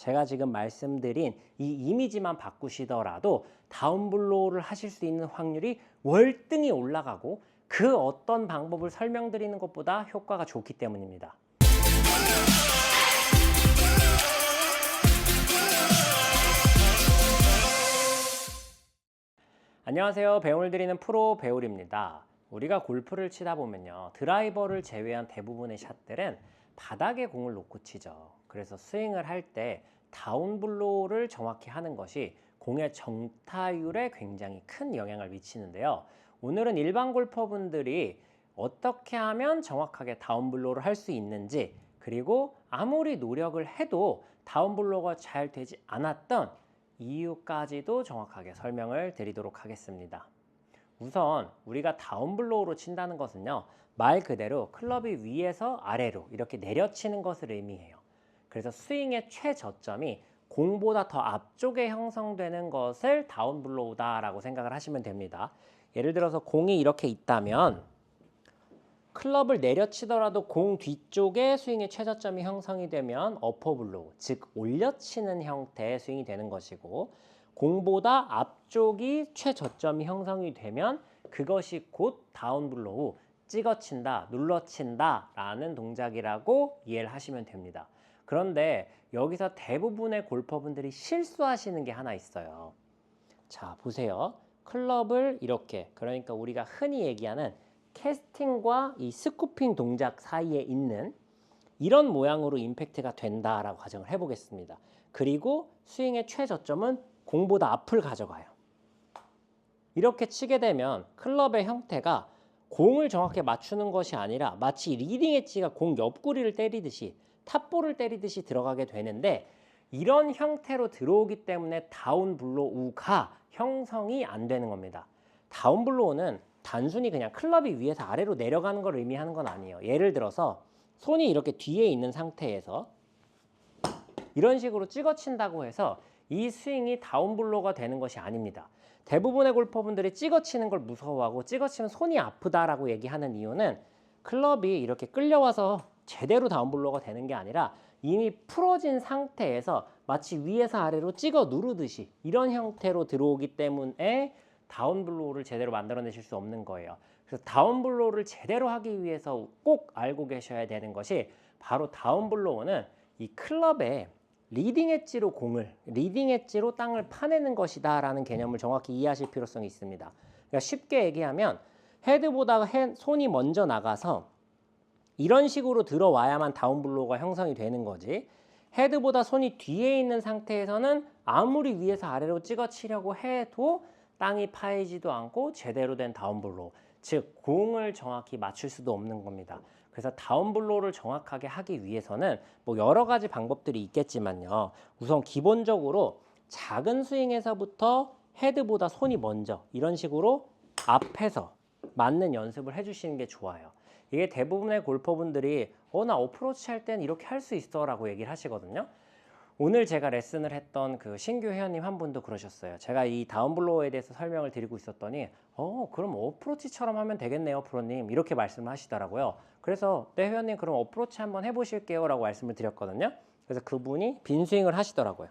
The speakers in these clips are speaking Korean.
제가 지금 말씀드린 이 이미지만 바꾸시더라도 다운블로우를 하실 수 있는 확률이 월등히 올라가고 그 어떤 방법을 설명드리는 것보다 효과가 좋기 때문입니다. 안녕하세요. 배움을 드리는 프로 배울입니다. 우리가 골프를 치다 보면요, 드라이버를 제외한 대부분의 샷들은 바닥에 공을 놓고 치죠. 그래서 스윙을 할 때 다운블로우를 정확히 하는 것이 공의 정타율에 굉장히 큰 영향을 미치는데요. 오늘은 일반 골퍼분들이 어떻게 하면 정확하게 다운블로우를 할 수 있는지, 그리고 아무리 노력을 해도 다운블로우가 잘 되지 않았던 이유까지도 정확하게 설명을 드리도록 하겠습니다. 우선 우리가 다운블로우로 친다는 것은요, 말 그대로 클럽이 위에서 아래로 이렇게 내려치는 것을 의미해요. 그래서 스윙의 최저점이 공보다 더 앞쪽에 형성되는 것을 다운블로우다라고 생각을 하시면 됩니다. 예를 들어서 공이 이렇게 있다면 클럽을 내려치더라도 공 뒤쪽에 스윙의 최저점이 형성이 되면 어퍼블로우, 즉 올려치는 형태의 스윙이 되는 것이고, 공보다 앞쪽이 최저점이 형성이 되면 그것이 곧 다운블로우, 찍어친다, 눌러친다 라는 동작이라고 이해를 하시면 됩니다. 그런데 여기서 대부분의 골퍼분들이 실수하시는 게 하나 있어요. 자, 보세요. 클럽을 이렇게, 그러니까 우리가 흔히 얘기하는 캐스팅과 이 스쿠핑 동작 사이에 있는 이런 모양으로 임팩트가 된다라고 가정을 해보겠습니다. 그리고 스윙의 최저점은 공보다 앞을 가져가요. 이렇게 치게 되면 클럽의 형태가 공을 정확히 맞추는 것이 아니라 마치 리딩 엣지가 공 옆구리를 때리듯이, 탑볼을 때리듯이 들어가게 되는데, 이런 형태로 들어오기 때문에 다운블로우가 형성이 안 되는 겁니다. 다운블로우는 단순히 그냥 클럽이 위에서 아래로 내려가는 걸 의미하는 건 아니에요. 예를 들어서 손이 이렇게 뒤에 있는 상태에서 이런 식으로 찍어친다고 해서 이 스윙이 다운블로우가 되는 것이 아닙니다. 대부분의 골퍼분들이 찍어치는 걸 무서워하고 찍어치면 손이 아프다라고 얘기하는 이유는 클럽이 이렇게 끌려와서 제대로 다운블로우가 되는 게 아니라 이미 풀어진 상태에서 마치 위에서 아래로 찍어 누르듯이 이런 형태로 들어오기 때문에 다운블로우를 제대로 만들어내실 수 없는 거예요. 그래서 다운블로우를 제대로 하기 위해서 꼭 알고 계셔야 되는 것이, 바로 다운블로우는 이 클럽의 리딩 엣지로 리딩 엣지로 땅을 파내는 것이다 라는 개념을 정확히 이해하실 필요성이 있습니다. 그러니까 쉽게 얘기하면 헤드보다 손이 먼저 나가서 이런 식으로 들어와야만 다운블로우가 형성이 되는 거지, 헤드보다 손이 뒤에 있는 상태에서는 아무리 위에서 아래로 찍어치려고 해도 땅이 파이지도 않고 제대로 된 다운블로우, 즉 공을 정확히 맞출 수도 없는 겁니다. 그래서 다운블로우를 정확하게 하기 위해서는 뭐 여러 가지 방법들이 있겠지만요, 우선 기본적으로 작은 스윙에서부터 헤드보다 손이 먼저 이런 식으로 앞에서 맞는 연습을 해주시는 게 좋아요. 이게 대부분의 골퍼분들이 나 어프로치 할 땐 이렇게 할 수 있어 라고 얘기를 하시거든요. 오늘 제가 레슨을 했던 그 신규 회원님 한 분도 그러셨어요. 제가 이 다운블로우에 대해서 설명을 드리고 있었더니 그럼 어프로치처럼 하면 되겠네요 프로님, 이렇게 말씀을 하시더라고요. 그래서 네 회원님, 그럼 어프로치 한번 해보실게요 라고 말씀을 드렸거든요. 그래서 그분이 빈스윙을 하시더라고요.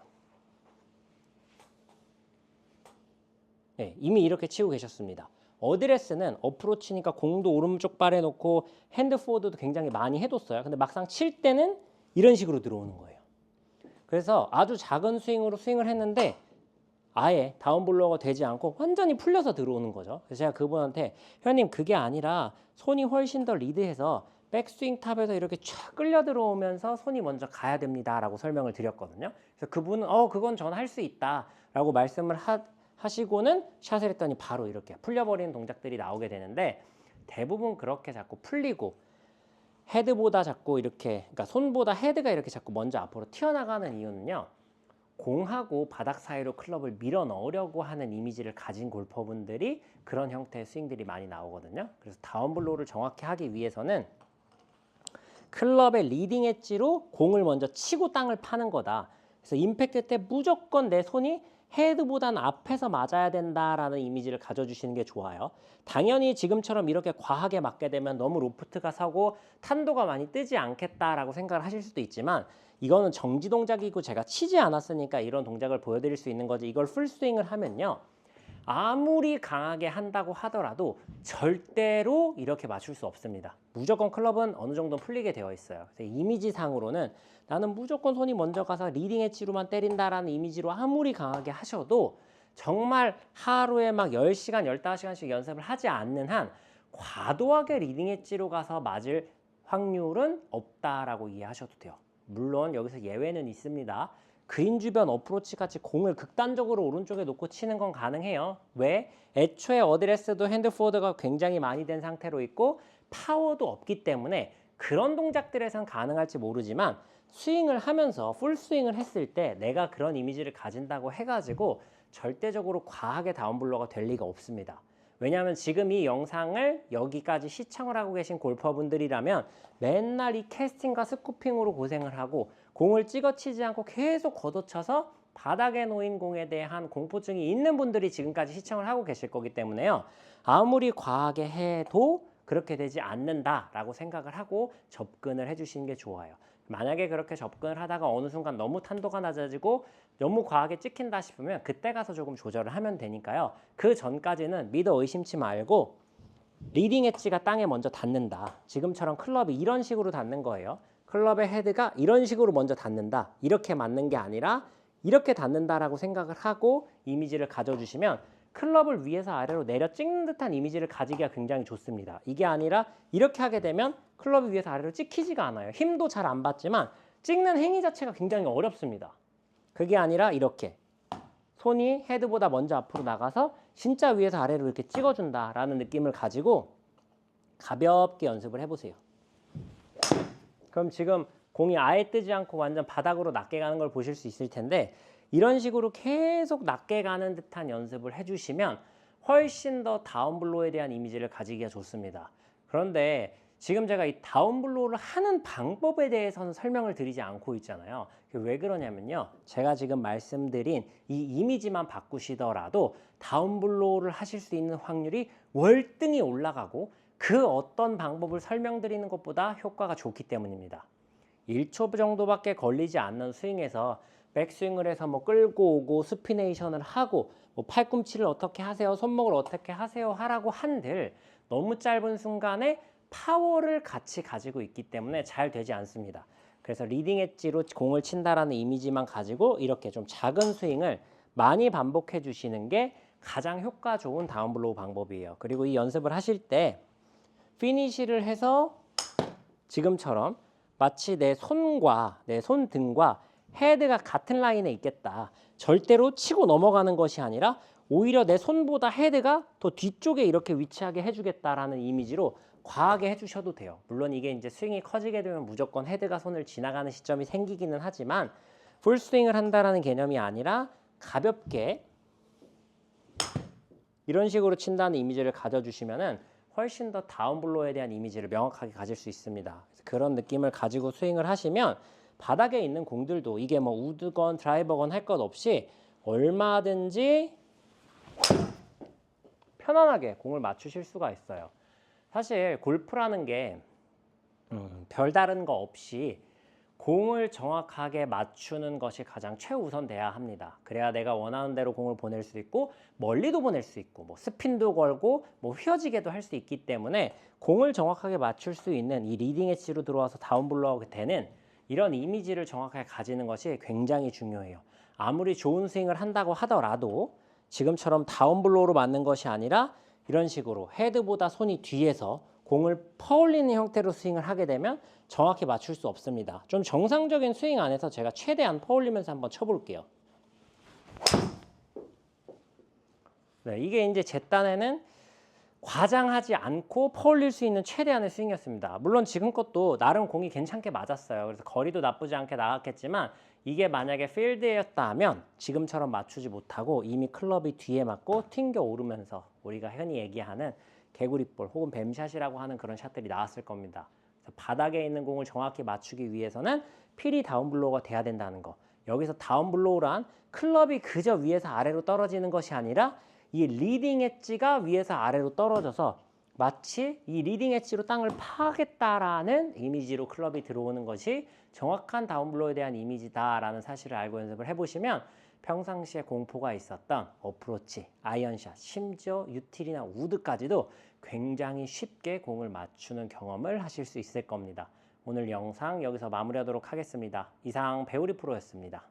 네, 이미 이렇게 치고 계셨습니다. 어드레스는 어프로치니까 공도 오른쪽 발에 놓고 핸드 포워드도 굉장히 많이 해뒀어요. 근데 막상 칠 때는 이런 식으로 들어오는 거예요. 그래서 아주 작은 스윙으로 스윙을 했는데 아예 다운블로우가 되지 않고 완전히 풀려서 들어오는 거죠. 그래서 제가 그분한테, 회원님 그게 아니라 손이 훨씬 더 리드해서 백스윙 탑에서 이렇게 쫙 끌려 들어오면서 손이 먼저 가야 됩니다 라고 설명을 드렸거든요. 그래서 그분은 그건 전 할 수 있다 라고 말씀을 하시고는 샷을 했더니 바로 이렇게 풀려버리는 동작들이 나오게 되는데, 대부분 그렇게 자꾸 풀리고 헤드보다 자꾸 이렇게, 그러니까 손보다 헤드가 이렇게 자꾸 먼저 앞으로 튀어나가는 이유는요, 공하고 바닥 사이로 클럽을 밀어 넣으려고 하는 이미지를 가진 골퍼분들이 그런 형태의 스윙들이 많이 나오거든요. 그래서 다운블로우를 정확히 하기 위해서는 클럽의 리딩 엣지로 공을 먼저 치고 땅을 파는 거다. 그래서 임팩트 때 무조건 내 손이 헤드보다는 앞에서 맞아야 된다라는 이미지를 가져주시는 게 좋아요. 당연히 지금처럼 이렇게 과하게 맞게 되면 너무 로프트가 서고 탄도가 많이 뜨지 않겠다라고 생각을 하실 수도 있지만 이거는 정지 동작이고 제가 치지 않았으니까 이런 동작을 보여드릴 수 있는 거지 이걸 풀스윙을 하면요. 아무리 강하게 한다고 하더라도 절대로 이렇게 맞출 수 없습니다. 무조건 클럽은 어느 정도 풀리게 되어 있어요. 그래서 이미지상으로는 나는 무조건 손이 먼저 가서 리딩 엣지로만 때린다라는 이미지로 아무리 강하게 하셔도 정말 하루에 막 10시간, 15시간씩 연습을 하지 않는 한 과도하게 리딩 엣지로 가서 맞을 확률은 없다라고 이해하셔도 돼요. 물론 여기서 예외는 있습니다. 그린 주변 어프로치 같이 공을 극단적으로 오른쪽에 놓고 치는 건 가능해요. 왜? 애초에 어드레스도 핸드 포워드가 굉장히 많이 된 상태로 있고 파워도 없기 때문에 그런 동작들에선 가능할지 모르지만 스윙을 하면서 풀스윙을 했을 때 내가 그런 이미지를 가진다고 해가지고 절대적으로 과하게 다운블로가 될 리가 없습니다. 왜냐하면 지금 이 영상을 여기까지 시청을 하고 계신 골퍼분들이라면 맨날 이 캐스팅과 스쿠핑으로 고생을 하고 공을 찍어치지 않고 계속 걷어쳐서 바닥에 놓인 공에 대한 공포증이 있는 분들이 지금까지 시청을 하고 계실 거기 때문에요. 아무리 과하게 해도 그렇게 되지 않는다라고 생각을 하고 접근을 해주시는 게 좋아요. 만약에 그렇게 접근을 하다가 어느 순간 너무 탄도가 낮아지고 너무 과하게 찍힌다 싶으면 그때 가서 조금 조절을 하면 되니까요. 그 전까지는 믿어 의심치 말고 리딩 엣지가 땅에 먼저 닿는다. 지금처럼 클럽이 이런 식으로 닿는 거예요. 클럽의 헤드가 이런 식으로 먼저 닿는다. 이렇게 맞는 게 아니라 이렇게 닿는다라고 생각을 하고 이미지를 가져주시면 클럽을 위에서 아래로 내려 찍는 듯한 이미지를 가지기가 굉장히 좋습니다. 이게 아니라 이렇게 하게 되면 클럽이 위에서 아래로 찍히지가 않아요. 힘도 잘 안 받지만 찍는 행위 자체가 굉장히 어렵습니다. 그게 아니라 이렇게 손이 헤드보다 먼저 앞으로 나가서 진짜 위에서 아래로 이렇게 찍어준다라는 느낌을 가지고 가볍게 연습을 해보세요. 그럼 지금 공이 아예 뜨지 않고 완전 바닥으로 낮게 가는 걸 보실 수 있을 텐데 이런 식으로 계속 낮게 가는 듯한 연습을 해주시면 훨씬 더 다운블로에 대한 이미지를 가지기가 좋습니다. 그런데 지금 제가 이 다운블로우를 하는 방법에 대해서는 설명을 드리지 않고 있잖아요. 왜 그러냐면요. 제가 지금 말씀드린 이 이미지만 바꾸시더라도 다운블로우를 하실 수 있는 확률이 월등히 올라가고 그 어떤 방법을 설명드리는 것보다 효과가 좋기 때문입니다. 1초 정도밖에 걸리지 않는 스윙에서 백스윙을 해서 뭐 끌고 오고 스피네이션을 하고 뭐 팔꿈치를 어떻게 하세요, 손목을 어떻게 하세요 하라고 한들 너무 짧은 순간에 파워를 같이 가지고 있기 때문에 잘 되지 않습니다. 그래서 리딩 엣지로 공을 친다라는 이미지만 가지고 이렇게 좀 작은 스윙을 많이 반복해 주시는 게 가장 효과 좋은 다운블로우 방법이에요. 그리고 이 연습을 하실 때 피니시를 해서 지금처럼 마치 내 손과 내 손등과 헤드가 같은 라인에 있겠다. 절대로 치고 넘어가는 것이 아니라 오히려 내 손보다 헤드가 더 뒤쪽에 이렇게 위치하게 해주겠다라는 이미지로 과하게 해주셔도 돼요. 물론 이게 이제 스윙이 커지게 되면 무조건 헤드가 손을 지나가는 시점이 생기기는 하지만 풀스윙을 한다라는 개념이 아니라 가볍게 이런 식으로 친다는 이미지를 가져주시면은 훨씬 더 다운블로에 대한 이미지를 명확하게 가질 수 있습니다. 그런 느낌을 가지고 스윙을 하시면 바닥에 있는 공들도 이게 뭐 우드건 드라이버건 할 것 없이 얼마든지 편안하게 공을 맞추실 수가 있어요. 사실 골프라는 게 별다른 거 없이 공을 정확하게 맞추는 것이 가장 최우선 돼야 합니다. 그래야 내가 원하는 대로 공을 보낼 수 있고 멀리도 보낼 수 있고 뭐 스핀도 걸고 뭐 휘어지게도 할 수 있기 때문에 공을 정확하게 맞출 수 있는 이 리딩 엣지로 들어와서 다운블로우가 되는 이런 이미지를 정확하게 가지는 것이 굉장히 중요해요. 아무리 좋은 스윙을 한다고 하더라도 지금처럼 다운블로우로 맞는 것이 아니라 이런 식으로 헤드보다 손이 뒤에서 공을 퍼올리는 형태로 스윙을 하게 되면 정확히 맞출 수 없습니다. 좀 정상적인 스윙 안에서 제가 최대한 퍼올리면서 한번 쳐볼게요. 네, 이게 이제 제 딴에는 과장하지 않고 퍼올릴 수 있는 최대한의 스윙이었습니다. 물론 지금 것도 나름 공이 괜찮게 맞았어요. 그래서 거리도 나쁘지 않게 나갔겠지만 이게 만약에 필드였다면 지금처럼 맞추지 못하고 이미 클럽이 뒤에 맞고 튕겨 오르면서 우리가 흔히 얘기하는 개구리볼 혹은 뱀샷이라고 하는 그런 샷들이 나왔을 겁니다. 그래서 바닥에 있는 공을 정확히 맞추기 위해서는 필이 다운블로우가 돼야 된다는 거. 여기서 다운블로우란 클럽이 그저 위에서 아래로 떨어지는 것이 아니라 이 리딩 엣지가 위에서 아래로 떨어져서 마치 이 리딩 엣지로 땅을 파겠다라는 이미지로 클럽이 들어오는 것이 정확한 다운블로우에 대한 이미지다라는 사실을 알고 연습을 해보시면 평상시에 공포가 있었던 어프로치, 아이언샷, 심지어 유틸이나 우드까지도 굉장히 쉽게 공을 맞추는 경험을 하실 수 있을 겁니다. 오늘 영상 여기서 마무리하도록 하겠습니다. 이상 배우리 프로였습니다.